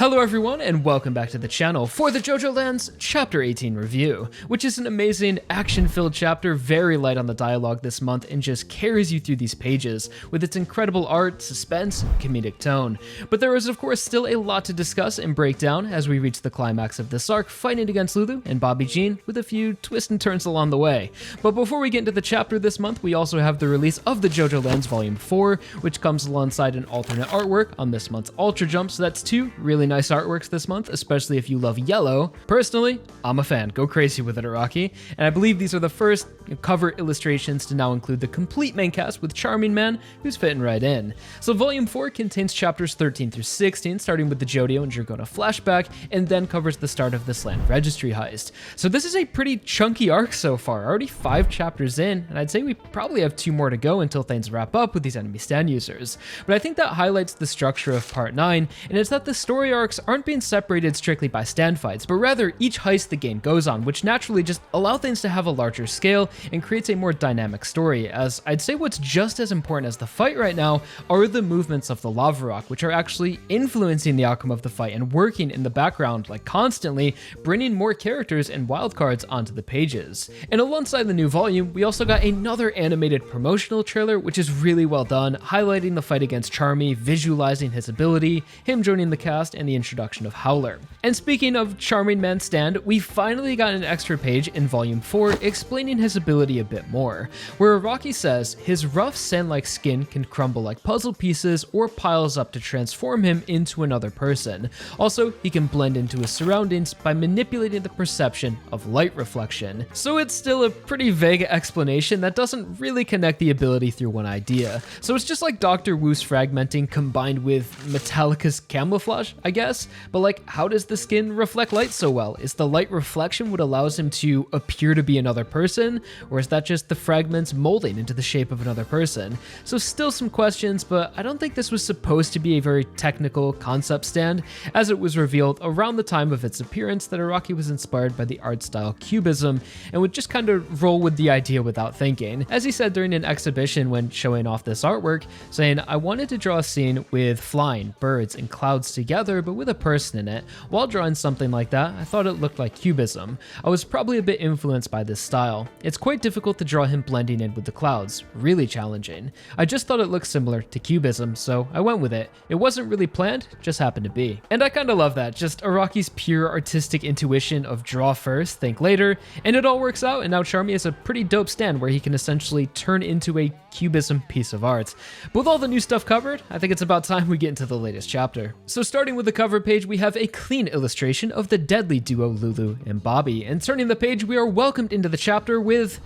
Hello everyone and welcome back to the channel for the JOJOLands Chapter 18 review, which is an amazing action-filled chapter, very light on the dialogue this month and just carries you through these pages with its incredible art, suspense, and comedic tone. But there is of course still a lot to discuss and break down as we reach the climax of this arc, fighting against Lulu and Bobby Jean with a few twists and turns along the way. But before we get into the chapter this month, we also have the release of the JOJOLands Volume 4, which comes alongside an alternate artwork on this month's Ultra Jump, so that's two really nice artworks this month, especially if you love yellow. Personally, I'm a fan. Go crazy with it, Araki. And I believe these are the first cover illustrations to now include the complete main cast with Charming Man, who's fitting right in. So Volume 4 contains chapters 13 through 16, starting with the Jodio and Dragona flashback, and then covers the start of this land registry heist. So this is a pretty chunky arc so far, already 5 chapters in, and I'd say we probably have 2 more to go until things wrap up with these enemy stand users. But I think that highlights the structure of Part 9, and it's that the story arcs aren't being separated strictly by stand fights, but rather each heist the game goes on, which naturally just allow things to have a larger scale and creates a more dynamic story, as I'd say what's just as important as the fight right now are the movements of the lava rock, which are actually influencing the outcome of the fight and working in the background, like constantly bringing more characters and wildcards onto the pages. And alongside the new volume, we also got another animated promotional trailer, which is really well done, highlighting the fight against Charmy, visualizing his ability, him joining the cast, and the introduction of Howler. And speaking of Charming Man's stand, we finally got an extra page in Volume 4 explaining his ability a bit more, where Araki says his rough sand-like skin can crumble like puzzle pieces or piles up to transform him into another person. Also, he can blend into his surroundings by manipulating the perception of light reflection. So it's still a pretty vague explanation that doesn't really connect the ability through one idea. So it's just like Dr. Wu's fragmenting combined with Metallica's camouflage, I guess? But like, how does the skin reflect light so well? Is the light reflection what allows him to appear to be another person? Or is that just the fragments molding into the shape of another person? So still some questions, but I don't think this was supposed to be a very technical concept stand, as it was revealed around the time of its appearance that Araki was inspired by the art style Cubism and would just kind of roll with the idea without thinking. As he said during an exhibition when showing off this artwork, saying, "I wanted to draw a scene with flying, birds, and clouds together, but with a person in it. While drawing something like that, I thought it looked like Cubism. I was probably a bit influenced by this style. It's quite difficult to draw him blending in with the clouds, really challenging. I just thought it looked similar to Cubism, so I went with it. It wasn't really planned, just happened to be." And I kinda love that, just Araki's pure artistic intuition of draw first, think later, and it all works out, and now Charmy is a pretty dope stand where he can essentially turn into a Cubism piece of art. But with all the new stuff covered, I think it's about time we get into the latest chapter. So starting with the cover page, we have a clean illustration of the deadly duo Lulu and Bobby, and turning the page, we are welcomed into the chapter with...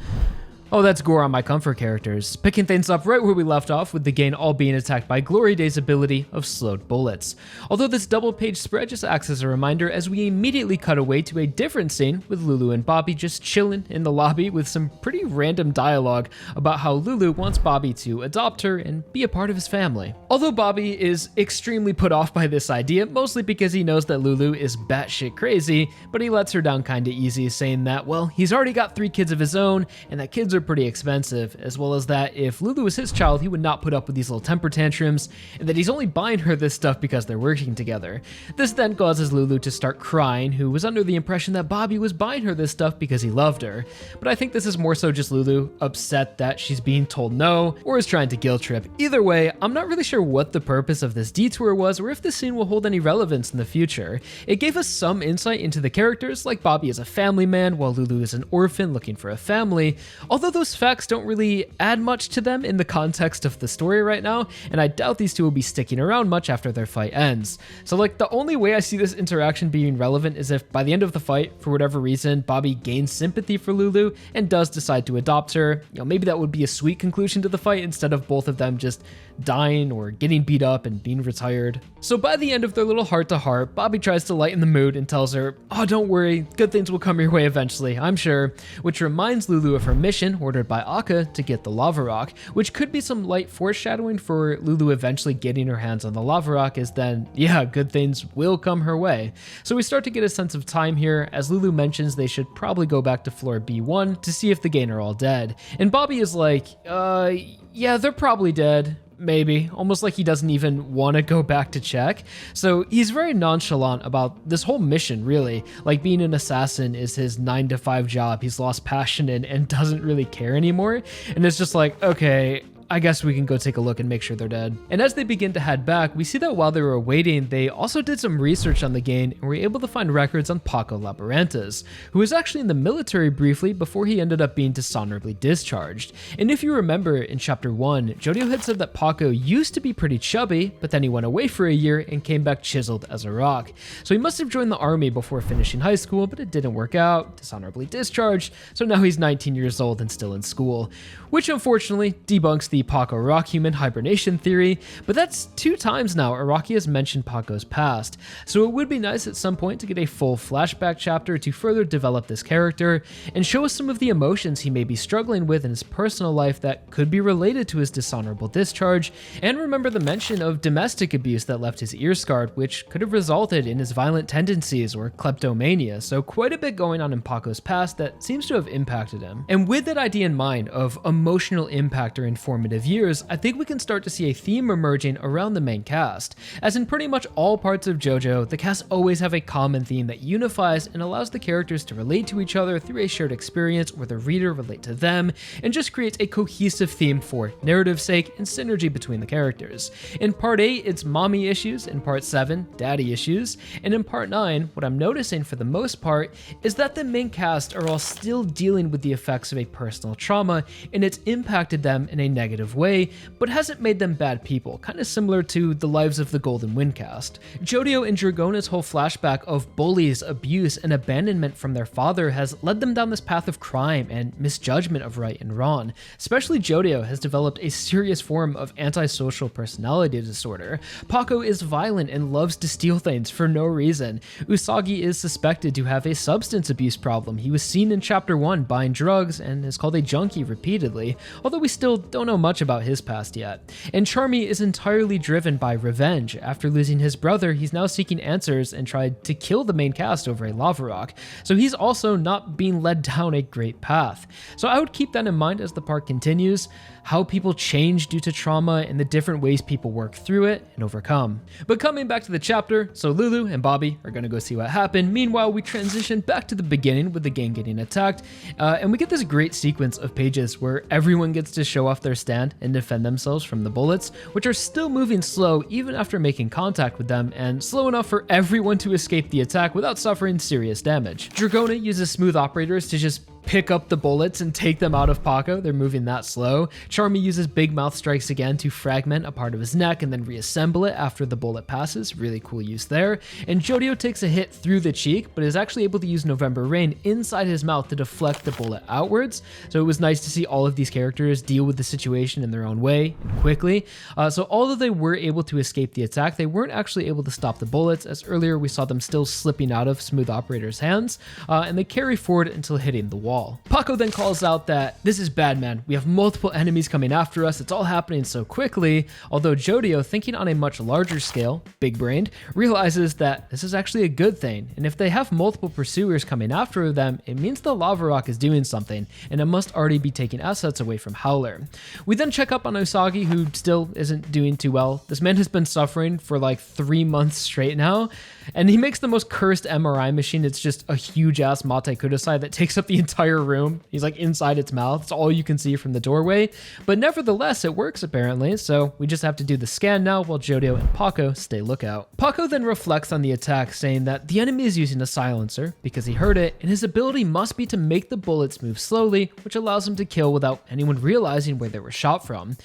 oh, that's gore on my comfort characters. Picking things up right where we left off with the gang all being attacked by Glory Day's ability of slowed bullets. Although this double page spread just acts as a reminder as we immediately cut away to a different scene with Lulu and Bobby just chilling in the lobby with some pretty random dialogue about how Lulu wants Bobby to adopt her and be a part of his family. Although Bobby is extremely put off by this idea, mostly because he knows that Lulu is batshit crazy, but he lets her down kinda easy, saying that, well, he's already got 3 kids of his own and that kids are pretty expensive, as well as that if Lulu was his child, he would not put up with these little temper tantrums, and that he's only buying her this stuff because they're working together. This then causes Lulu to start crying, who was under the impression that Bobby was buying her this stuff because he loved her. But I think this is more so just Lulu upset that she's being told no, or is trying to guilt trip. Either way, I'm not really sure what the purpose of this detour was, or if this scene will hold any relevance in the future. It gave us some insight into the characters, like Bobby is a family man, while Lulu is an orphan looking for a family, although those facts don't really add much to them in the context of the story right now, and I doubt these two will be sticking around much after their fight ends. So like, the only way I see this interaction being relevant is if by the end of the fight, for whatever reason, Bobby gains sympathy for Lulu and does decide to adopt her. You know, maybe that would be a sweet conclusion to the fight instead of both of them just dying or getting beat up and being retired. So by the end of their little heart-to-heart, Bobby tries to lighten the mood and tells her, "Oh, don't worry, good things will come your way eventually, I'm sure," which reminds Lulu of her mission ordered by Aka to get the lava rock, which could be some light foreshadowing for Lulu eventually getting her hands on the lava rock, as then, yeah, good things will come her way. So we start to get a sense of time here, as Lulu mentions they should probably go back to floor B1 to see if the gang are all dead. And Bobby is like, yeah, they're probably dead. maybe, almost like he doesn't even want to go back to check. So he's very nonchalant about this whole mission, really. Like being an assassin is his 9-to-5 job he's lost passion in and doesn't really care anymore. And it's just like, okay, I guess we can go take a look and make sure they're dead. And as they begin to head back, we see that while they were waiting, they also did some research on the game and were able to find records on Paco Labyrinthus, who was actually in the military briefly before he ended up being dishonorably discharged. And if you remember, in chapter 1, Jodio had said that Paco used to be pretty chubby, but then he went away for a year and came back chiseled as a rock. So he must have joined the army before finishing high school, but it didn't work out, dishonorably discharged, so now he's 19 years old and still in school, which unfortunately debunks the Paco rock human hibernation theory, but that's 2 times now Araki has mentioned Paco's past, so it would be nice at some point to get a full flashback chapter to further develop this character and show us some of the emotions he may be struggling with in his personal life that could be related to his dishonorable discharge, and remember the mention of domestic abuse that left his ear scarred, which could have resulted in his violent tendencies or kleptomania, so quite a bit going on in Paco's past that seems to have impacted him. And with that idea in mind of emotional impact or informative years, I think we can start to see a theme emerging around the main cast. As in pretty much all parts of JoJo, the cast always have a common theme that unifies and allows the characters to relate to each other through a shared experience or the reader relate to them, and just creates a cohesive theme for narrative's sake and synergy between the characters. In part 8, it's mommy issues, in part 7, daddy issues, and in part 9, what I'm noticing for the most part is that the main cast are all still dealing with the effects of a personal trauma, and it's impacted them in a negative way, but hasn't made them bad people, kind of similar to the lives of the Golden Wind cast. Jodio and Dragona's whole flashback of bullies, abuse, and abandonment from their father has led them down this path of crime and misjudgment of right and wrong. Especially Jodio has developed a serious form of antisocial personality disorder. Paco is violent and loves to steal things for no reason. Usagi is suspected to have a substance abuse problem. He was seen in chapter 1 buying drugs and is called a junkie repeatedly, although we still don't know much about his past yet. And Charmy is entirely driven by revenge. After losing his brother, he's now seeking answers and tried to kill the main cast over a lava rock, so he's also not being led down a great path. So I would keep that in mind as the part continues, how people change due to trauma and the different ways people work through it and overcome. But coming back to the chapter, so Lulu and Bobby are gonna go see what happened. Meanwhile, we transition back to the beginning with the gang getting attacked, and we get this great sequence of pages where everyone gets to show off their stand and defend themselves from the bullets, which are still moving slow even after making contact with them, and slow enough for everyone to escape the attack without suffering serious damage. Dragona uses smooth operators to just pick up the bullets and take them out of Paco. They're moving that slow. Charmy uses big mouth strikes again to fragment a part of his neck and then reassemble it after the bullet passes. Really cool use there. And Jodio takes a hit through the cheek, but is actually able to use November Rain inside his mouth to deflect the bullet outwards. So it was nice to see all of these characters deal with the situation in their own way and quickly. So although they were able to escape the attack, they weren't actually able to stop the bullets, as earlier we saw them still slipping out of Smooth Operator's hands, and they carry forward until hitting the wall. Paco then calls out that this is bad, man. We have multiple enemies coming after us. It's all happening so quickly. Although Jodio, thinking on a much larger scale, big-brained, realizes that this is actually a good thing. And if they have multiple pursuers coming after them, it means the lava rock is doing something, and it must already be taking assets away from Howler. We then check up on Usagi, who still isn't doing too well. This man has been suffering for like 3 months straight now, and he makes the most cursed MRI machine. It's just a huge-ass Mate Kudasai that takes up the entire room. He's like inside its mouth. It's all you can see from the doorway. But nevertheless, it works apparently, so we just have to do the scan now while Jodio and Paco stay lookout. Paco then reflects on the attack, saying that the enemy is using a silencer because he heard it, and his ability must be to make the bullets move slowly, which allows him to kill without anyone realizing where they were shot from.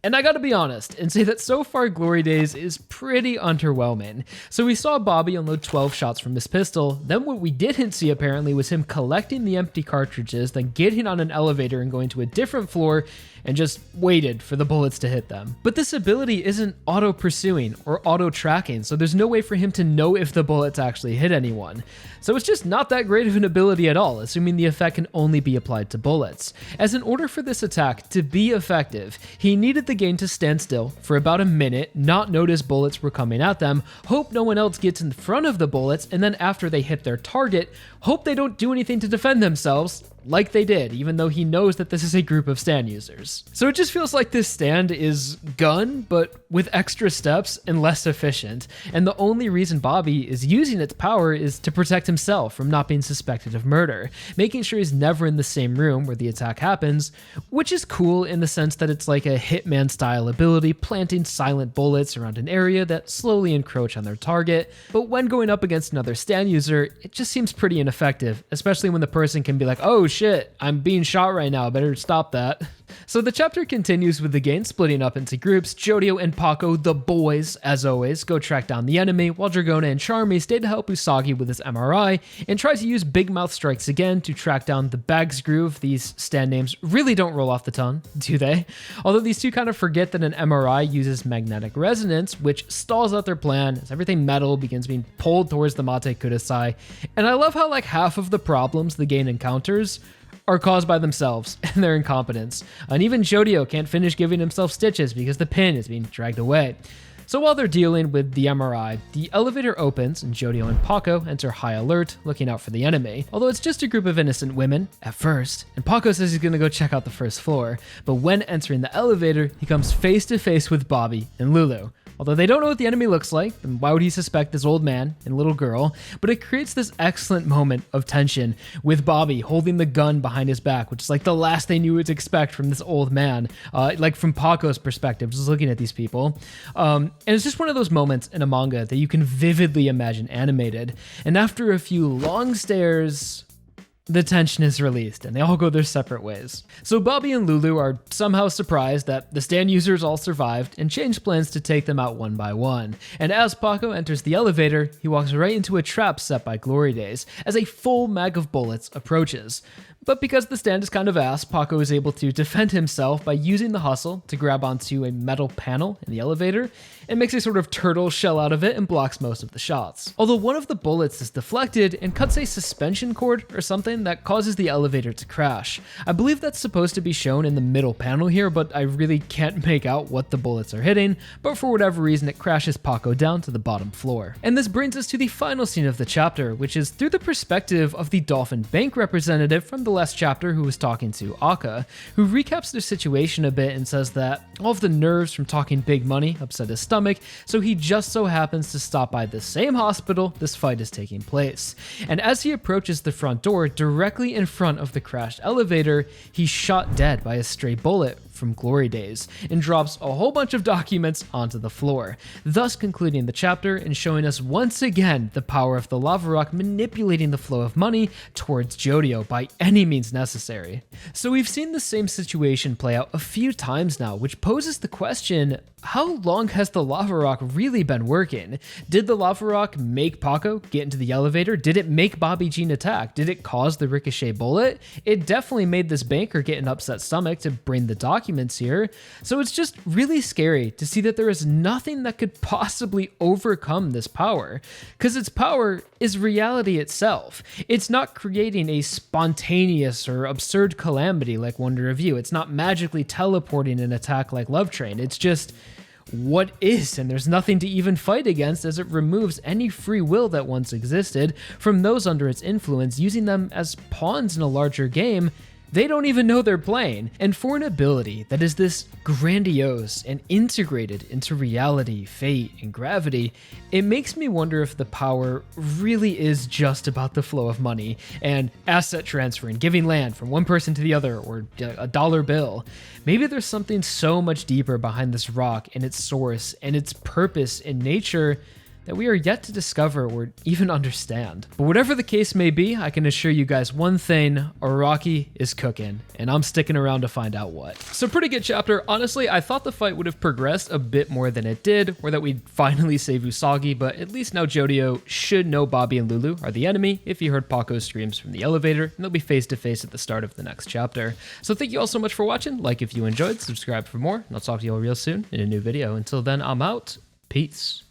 And I gotta be honest and say that so far Glory Days is pretty underwhelming. So we saw Bobby unload 12 shots from his pistol, then what we didn't see apparently was him collecting the empty cartridges, then getting on an elevator and going to a different floor and just waited for the bullets to hit them. But this ability isn't auto-pursuing or auto-tracking, so there's no way for him to know if the bullets actually hit anyone. So it's just not that great of an ability at all, assuming the effect can only be applied to bullets. As in order for this attack to be effective, he needed the game to stand still for about a minute, not notice bullets were coming at them, hope no one else gets in front of the bullets, and then after they hit their target, hope they don't do anything to defend themselves. like they did, even though he knows that this is a group of stand users. So it just feels like this stand is gun, but with extra steps and less efficient. And the only reason Bobby is using its power is to protect himself from not being suspected of murder, making sure he's never in the same room where the attack happens, which is cool in the sense that it's like a Hitman style ability, planting silent bullets around an area that slowly encroach on their target. But when going up against another stand user, it just seems pretty ineffective, especially when the person can be like, oh shit, I'm being shot right now, better stop that. So the chapter continues with the gang splitting up into groups. Jodio and Paco, the boys, as always, go track down the enemy, while Dragona and Charmy stay to help Usagi with his MRI and try to use Big Mouth strikes again to track down the Bags Groove. These stand names really don't roll off the tongue, do they? Although these two kind of forget that an MRI uses magnetic resonance, which stalls out their plan as everything metal begins being pulled towards the Mate Kudasai. And I love how like half of the problems the gang encounters are caused by themselves and their incompetence. And even Jodio can't finish giving himself stitches because the pin is being dragged away. So while they're dealing with the MRI, the elevator opens and Jodio and Paco enter high alert, looking out for the enemy. Although it's just a group of innocent women at first, and Paco says he's gonna go check out the first floor. But when entering the elevator, he comes face to face with Bobby and Lulu. Although they don't know what the enemy looks like, then why would he suspect this old man and little girl? But it creates this excellent moment of tension with Bobby holding the gun behind his back, which is like the last thing you would expect from this old man, like from Paco's perspective, just looking at these people. And it's just one of those moments in a manga that you can vividly imagine animated. And after a few long stares, the tension is released and they all go their separate ways. So Bobby and Lulu are somehow surprised that the stand users all survived and change plans to take them out one by one. And as Paco enters the elevator, he walks right into a trap set by Glory Days as a full mag of bullets approaches. But because the stand is kind of ass, Paco is able to defend himself by using the hustle to grab onto a metal panel in the elevator and makes a sort of turtle shell out of it and blocks most of the shots. Although one of the bullets is deflected and cuts a suspension cord or something that causes the elevator to crash. I believe that's supposed to be shown in the middle panel here, but I really can't make out what the bullets are hitting, but for whatever reason it crashes Paco down to the bottom floor. And this brings us to the final scene of the chapter, which is through the perspective of the Dolphin Bank representative from the last chapter who was talking to Akka, who recaps their situation a bit and says that all of the nerves from talking big money upset his stomach, so he just so happens to stop by the same hospital this fight is taking place. And as he approaches the front door, directly in front of the crashed elevator, he's shot dead by a stray bullet from Glory Days and drops a whole bunch of documents onto the floor, thus concluding the chapter and showing us once again the power of the lava rock manipulating the flow of money towards Jodio by any means necessary. So we've seen the same situation play out a few times now, which poses the question, how long has the lava rock really been working? Did the lava rock make Paco get into the elevator? Did it make Bobby Jean attack? Did it cause the ricochet bullet? It definitely made this banker get an upset stomach to bring the documents here. So it's just really scary to see that there is nothing that could possibly overcome this power, because its power is reality itself. It's not creating a spontaneous or absurd calamity like Wonder Review. It's not magically teleporting an attack like Love Train. It's just what is, and there's nothing to even fight against, as it removes any free will that once existed from those under its influence, using them as pawns in a larger game they don't even know they're playing. And for an ability that is this grandiose and integrated into reality, fate, and gravity, it makes me wonder if the power really is just about the flow of money and asset transfer and giving land from one person to the other, or a dollar bill. Maybe there's something so much deeper behind this rock and its source and its purpose in nature that we are yet to discover or even understand. But whatever the case may be, I can assure you guys one thing, Araki is cooking, and I'm sticking around to find out what. So pretty good chapter. Honestly, I thought the fight would have progressed a bit more than it did, or that we'd finally save Usagi, but at least now Jodio should know Bobby and Lulu are the enemy if you heard Paco's screams from the elevator, and they'll be face to face at the start of the next chapter. So thank you all so much for watching. Like if you enjoyed, subscribe for more, and I'll talk to you all real soon in a new video. Until then, I'm out. Peace.